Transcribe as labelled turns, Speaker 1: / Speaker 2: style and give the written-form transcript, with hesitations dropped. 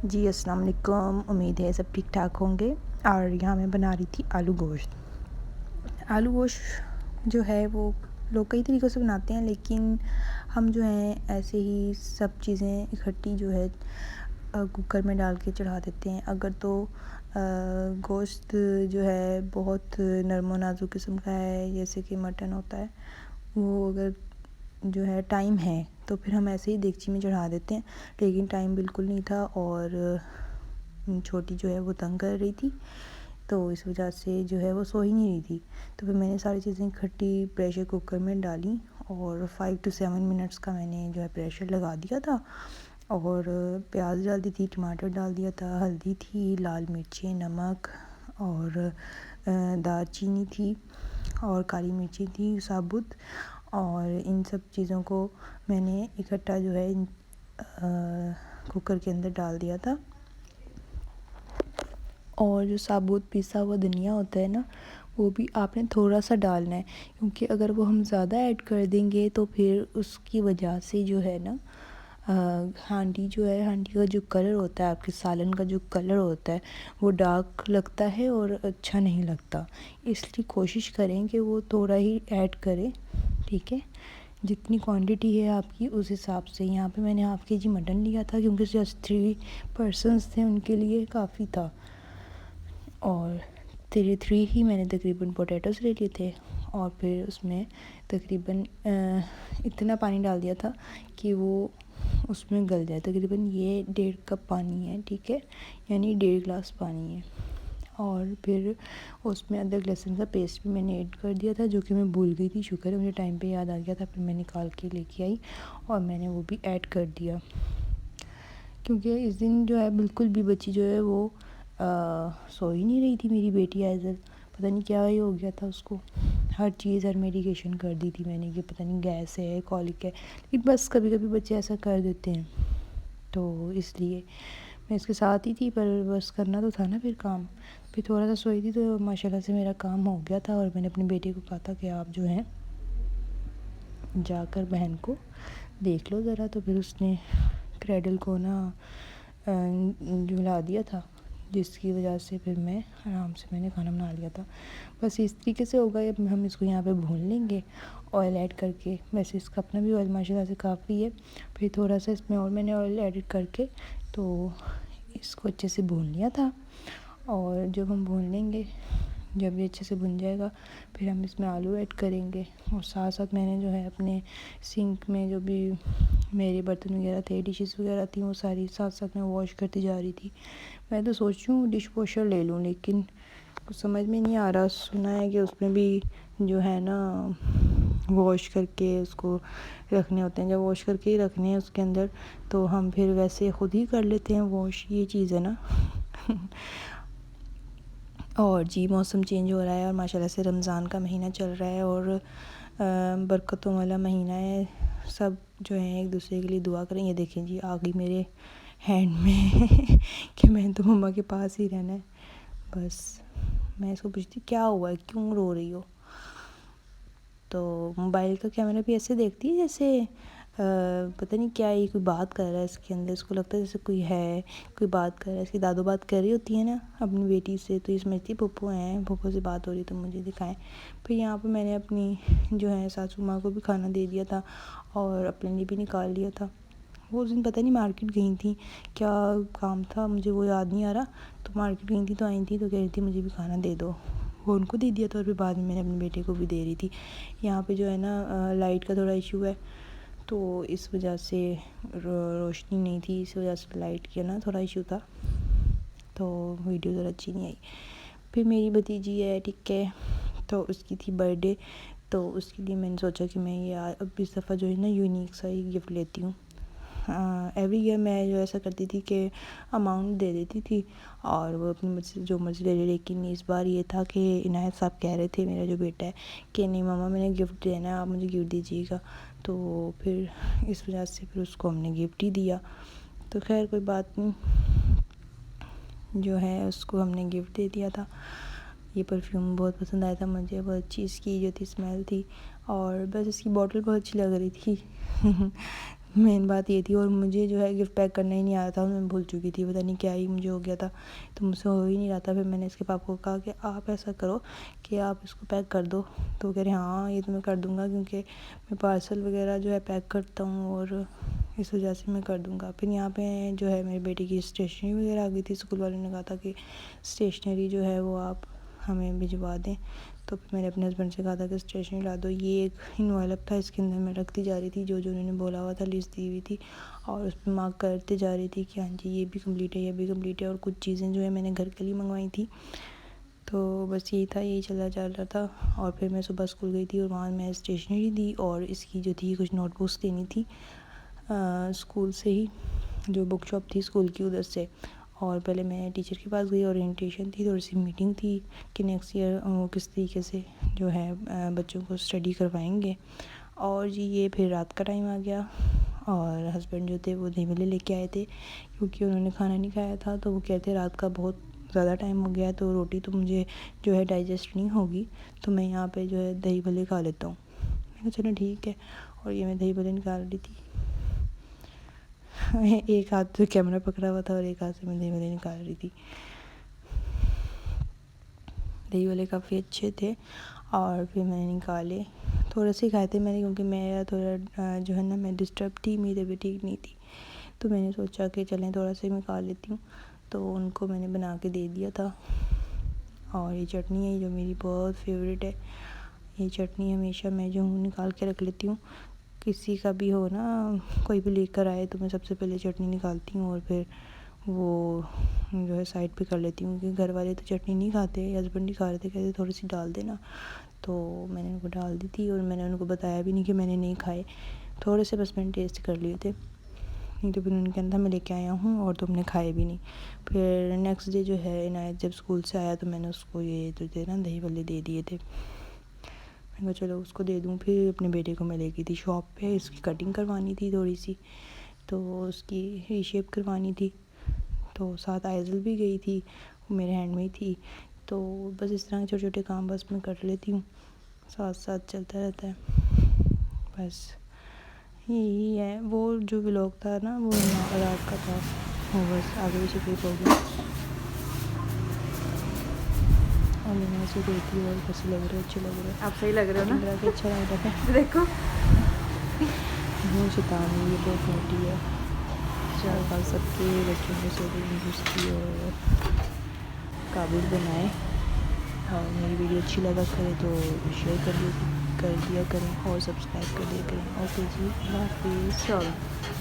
Speaker 1: جی السلام علیکم، امید ہے سب ٹھیک ٹھاک ہوں گے۔ اور یہاں میں بنا رہی تھی آلو گوشت۔ آلو گوشت جو ہے وہ لوگ کئی طریقوں سے بناتے ہیں، لیکن ہم جو ہیں ایسے ہی سب چیزیں اکٹھی جو ہے کوکر میں ڈال کے چڑھا دیتے ہیں۔ اگر تو گوشت جو ہے بہت نرم و نازک قسم کا ہے، جیسے کہ مٹن ہوتا ہے، وہ اگر جو ہے ٹائم ہے تو پھر ہم ایسے ہی دیگچی میں چڑھا دیتے ہیں، لیکن ٹائم بالکل نہیں تھا اور چھوٹی جو ہے وہ تنگ کر رہی تھی، تو اس وجہ سے جو ہے وہ سو ہی نہیں رہی تھی۔ تو پھر میں نے ساری چیزیں اکٹھی پریشر کوکر میں ڈالی اور 5 to 7 منٹس کا میں نے جو ہے پریشر لگا دیا تھا، اور پیاز ڈال دی تھی، ٹماٹر ڈال دیا تھا، ہلدی تھی، لال مرچیں، نمک اور دار چینی تھی اور کالی مرچیں تھی ثابت، اور ان سب چیزوں کو میں نے اکٹھا جو ہے کوکر کے اندر ڈال دیا تھا۔ اور جو ثابت پیسا ہوا دھنیا ہوتا ہے نا، وہ بھی آپ نے تھوڑا سا ڈالنا ہے، کیونکہ اگر وہ ہم زیادہ ایڈ کر دیں گے تو پھر اس کی وجہ سے جو ہے نا ہانڈی کا جو کلر ہوتا ہے، آپ کے سالن کا جو کلر ہوتا ہے وہ ڈارک لگتا ہے اور اچھا نہیں لگتا۔ اس لیے کوشش کریں کہ وہ تھوڑا ہی ایڈ کریں، ٹھیک ہے؟ جتنی کوانٹٹی ہے آپ کی اس حساب سے۔ یہاں پہ میں نے ½ kg مٹن لیا تھا، کیونکہ جسٹ 3 پرسنس تھے، ان کے لیے کافی تھا، اور 3 ہی میں نے تقریباً پوٹیٹوز لے لیے تھے، اور پھر اس میں تقریباً اتنا پانی ڈال دیا تھا کہ وہ اس میں گل جائے۔ تقریباً یہ 1.5 کپ پانی ہے، ٹھیک ہے، یعنی 1.5 گلاس پانی ہے۔ اور پھر اس میں ادرک لہسن کا پیسٹ بھی میں نے ایڈ کر دیا تھا، جو کہ میں بھول گئی تھی، شکر ہے مجھے ٹائم پہ یاد آ گیا تھا، پھر میں نکال کے لے کے آئی اور میں نے وہ بھی ایڈ کر دیا، کیونکہ اس دن جو ہے بالکل بھی بچی جو ہے وہ سو ہی نہیں رہی تھی میری بیٹی ایزل، پتہ نہیں کیا ہی ہو گیا تھا اس کو، ہر میڈیکیشن کر دی تھی میں نے کہ پتہ نہیں گیس ہے، کولک ہے، لیکن بس کبھی کبھی بچے ایسا کر دیتے ہیں، تو اس لیے میں اس کے ساتھ ہی تھی، پر بس کرنا تو تھا نا پھر کام۔ پھر تھوڑا سا سوئی تھی تو ماشاءاللہ سے میرا کام ہو گیا تھا، اور میں نے اپنے بیٹے کو کہا تھا کہ آپ جو ہیں جا کر بہن کو دیکھ لو ذرا، تو پھر اس نے کریڈل کو نا جھلا دیا تھا، جس کی وجہ سے پھر میں آرام سے میں نے کھانا بنا لیا تھا۔ بس اس طریقے سے ہوگا۔ اب ہم اس کو یہاں پہ بھون لیں گے آئل ایڈ کر کے، ویسے اس کا اپنا بھی آئل ماشاءاللہ سے کافی ہے، پھر تھوڑا سا اس میں اور میں نے آئل ایڈ کر کے تو اس کو اچھے سے بھون لیا تھا، اور جب ہم بھون لیں گے، جب یہ اچھے سے بھن جائے گا، پھر ہم اس میں آلو ایڈ کریں گے، اور ساتھ ساتھ میں نے جو ہے اپنے سنک میں جو بھی میرے برتن وغیرہ تھے، ڈشز وغیرہ تھیں، وہ ساری ساتھ ساتھ میں واش کرتی جا رہی تھی۔ میں تو سوچ رہی ہوں ڈش واشر لے لوں، لیکن کچھ سمجھ میں نہیں آ رہا۔ سنا ہے کہ اس میں بھی جو ہے نا واش کر کے اس کو رکھنے ہوتے ہیں، جب واش کر کے ہی رکھنے ہیں اس کے اندر، تو ہم پھر ویسے خود ہی کر لیتے ہیں واش، یہ چیز ہے نا۔ اور جی موسم چینج ہو رہا ہے، اور ماشاءاللہ سے رمضان کا مہینہ چل رہا ہے، اور برکتوں والا مہینہ ہے، سب جو ہیں ایک دوسرے کے لیے دعا کریں۔ یہ دیکھیں جی آ گئی میرے ہینڈ میں کہ میں تو مما کے پاس ہی رہنا ہے، بس میں اس کو پوچھتی کیا ہوا ہے، کیوں رو رہی ہو؟ تو موبائل کا کیمرہ بھی ایسے دیکھتی ہے جیسے پتہ نہیں کیا، یہ کوئی بات کر رہا ہے اس کے اندر، اس کو لگتا ہے جیسے کوئی ہے، کوئی بات کر رہا ہے، اس کی دادو بات کر رہی ہوتی ہے نا اپنی بیٹی سے، تو یہ سمجھتی پھپھو ہیں، پھپھو سے بات ہو رہی تو مجھے دکھائیں۔ پھر یہاں پہ میں نے اپنی جو ہے ساسو ماں کو بھی کھانا دے دیا تھا، اور اپنے لیے بھی نکال لیا تھا۔ وہ اس دن پتہ نہیں مارکیٹ گئی تھیں، کیا کام تھا مجھے وہ یاد نہیں آ رہا، تو مارکیٹ گئی تھیں تو آئی تھیں تو کہہ رہی تھی مجھے بھی کھانا دے دو، وہ ان کو دے دیا تھا، اور پھر بعد میں نے اپنے بیٹے کو بھی دے رہی تھی۔ یہاں پہ جو ہے نا لائٹ کا تھوڑا ایشو ہے، تو اس وجہ سے روشنی نہیں تھی، اس وجہ سے لائٹ کا نا تھوڑا ایشو تھا، تو ویڈیو ذرا اچھی نہیں آئی۔ پھر میری بھتیجی ہے، ٹھیک ہے، تو اس کی تھی برتھ ڈے، تو اس کے لیے میں نے سوچا کہ میں یہ اب اس دفعہ جو ہے نا یونیک سا ہی گفٹ لیتی ہوں۔ ایوری ایئر میں جو ایسا کرتی تھی کہ اماؤنٹ دے دیتی تھی، اور وہ اپنی مجھ سے جو مرضی لے لے، لیکن اس بار یہ تھا کہ عنایت صاحب کہہ رہے تھے، میرا جو بیٹا ہے، کہ نہیں ماما میں نے گفٹ دینا ہے، آپ مجھے گفٹ دیجیے گا، تو پھر اس وجہ سے پھر اس کو ہم نے گفٹ ہی دیا، تو خیر کوئی بات نہیں، جو ہے اس کو ہم نے گفٹ دے دیا تھا۔ یہ پرفیوم بہت پسند آیا تھا مجھے، بہت اچھی اس کی جو تھی اسمیل تھی، اور بس اس کی بوٹل بہت اچھی لگ رہی تھی مین بات یہ تھی. اور مجھے جو ہے گفٹ پیک کرنا ہی نہیں آتا تھا, میں بھول چکی تھی, پتہ نہیں کیا ہی مجھے ہو گیا تھا, تو مجھ سے ہو ہی نہیں رہا تھا. پھر میں نے اس کے پاپا کو کہا کہ آپ ایسا کرو کہ آپ اس کو پیک کر دو. تو وہ کہہ رہے ہاں یہ تو میں کر دوں گا, کیونکہ میں پارسل وغیرہ جو ہے پیک کرتا ہوں, اور اس وجہ سے میں کر دوں گا. پھر یہاں پہ جو ہے میرے بیٹے کی اسٹیشنری وغیرہ آ گئی تھی. اسکول والوں نے کہا تھا کہ اسٹیشنری جو ہے وہ آپ ہمیں بھجوا دیں. تو پھر میں نے اپنے ہسبینڈ سے کہا تھا کہ اسٹیشنری لا دو. یہ ایک انویلپ تھا, اس کے اندر میں رکھتی جا رہی تھی جو انہوں نے بولا ہوا تھا, لسٹ دی ہوئی تھی, اور اس پہ مارک کرتے جا رہی تھی کہ ہاں جی یہ بھی کمپلیٹ ہے, یہ بھی کمپلیٹ ہے. اور کچھ چیزیں جو ہے میں نے گھر کے لیے منگوائی تھی. تو بس یہی تھا, یہی چل رہا تھا. اور پھر میں صبح اسکول گئی تھی, اور وہاں میں اسٹیشنری دی, اور اس کی جو تھی کچھ نوٹ بکس دینی تھی اسکول سے ہی, جو بک شاپ تھی اسکول کی ادھر سے. اور پہلے میں ٹیچر کے پاس گئی, اورینٹیشن تھی, تھوڑی سی میٹنگ تھی کہ نیکسٹ ایئر وہ کس طریقے سے جو ہے بچوں کو اسٹڈی کروائیں گے. اور جی یہ پھر رات کا ٹائم آ گیا, اور ہسبینڈ جو تھے وہ دہی بھلے لے کے آئے تھے, کیونکہ انہوں نے کھانا نہیں کھایا تھا. تو وہ کہتے رات کا بہت زیادہ ٹائم ہو گیا, تو روٹی تو مجھے جو ہے ڈائجسٹ نہیں ہوگی, تو میں یہاں پہ جو ہے دہی بھلے کھا لیتا ہوں. میں کہا چلو ٹھیک ہے. اور یہ میں دہی بھلے نکال رہی تھی, ایک ہاتھ سے کیمرہ پکڑا ہوا تھا اور ایک ہاتھ سے میں دہی بھلے نکال رہی تھی. دہی بھلے کافی اچھے تھے, اور پھر میں نے نکالے. تھوڑے سے کھائے تھے میں نے, کیونکہ میرا تھوڑا جو ہے نا میں ڈسٹرب تھی, میری طبیعت ٹھیک نہیں تھی, تو میں نے سوچا کہ چلیں تھوڑا سا میں کھا لیتی ہوں. تو ان کو میں نے بنا کے دے دیا تھا. اور یہ چٹنی ہے جو میری بہت فیوریٹ ہے. یہ چٹنی ہمیشہ میں جو ہوں نکال کے رکھ لیتی ہوں, کسی کا بھی ہو نا, کوئی بھی لے کر آئے تو میں سب سے پہلے چٹنی نکالتی ہوں, اور پھر وہ جو ہے سائڈ پہ کر لیتی ہوں. کیونکہ گھر والے تو چٹنی نہیں کھاتے, ہسبینڈ نہیں کھا رہے تھے, کہتے تھوڑی سی ڈال دینا. تو میں نے ان کو ڈال دی تھی, اور میں نے ان کو بتایا بھی نہیں کہ میں نے نہیں کھائے, تھوڑے سے بس میں نے ٹیسٹ کر لیے تھے. نہیں تو پھر انہوں نے کہا تھا میں لے کے آیا ہوں اور تم نے کھائے بھی نہیں. پھر نیکسٹ ڈے جو ہے عنایت جب اسکول سے آیا تو میں نے اس کو یہ جو تھے نا دہی بھلے دے دیے تھے. میں نے کہا چلو اس کو دے دوں. پھر اپنے بیٹے کو میں لے گئی تھی شاپ پہ, اس کی کٹنگ کروانی تھی تھوڑی سی, تو اس کی ری شیپ کروانی تھی. تو ساتھ آئزل بھی گئی تھی, وہ میرے ہینڈ میں ہی تھی. تو بس اس طرح کے چھوٹے چھوٹے کام بس میں کر لیتی ہوں, ساتھ ساتھ چلتا رہتا ہے. بس یہی ہے. وہ جو ولاگ تھا نا وہ رات کا تھا, وہ بس آگے پیچھے کوئی پرابلم. اور میں نے ایسے دیکھی اور کیسے لگ رہے, اچھے لگ رہے.
Speaker 2: آپ صحیح لگ رہے ہو نا,
Speaker 1: اچھا لگ رہا ہے.
Speaker 2: دیکھو
Speaker 1: وہ شیطان ہے, یہ بہت موٹی ہے. اور سب کے بچوں کو سوری گھستی اور قابل بنائے. اور میری ویڈیو اچھی لگا کرے تو شیئر کر دیا کریں, اور سبسکرائب کر دیا کریں. اوکے جی, اللہ حافظ.
Speaker 2: چلو.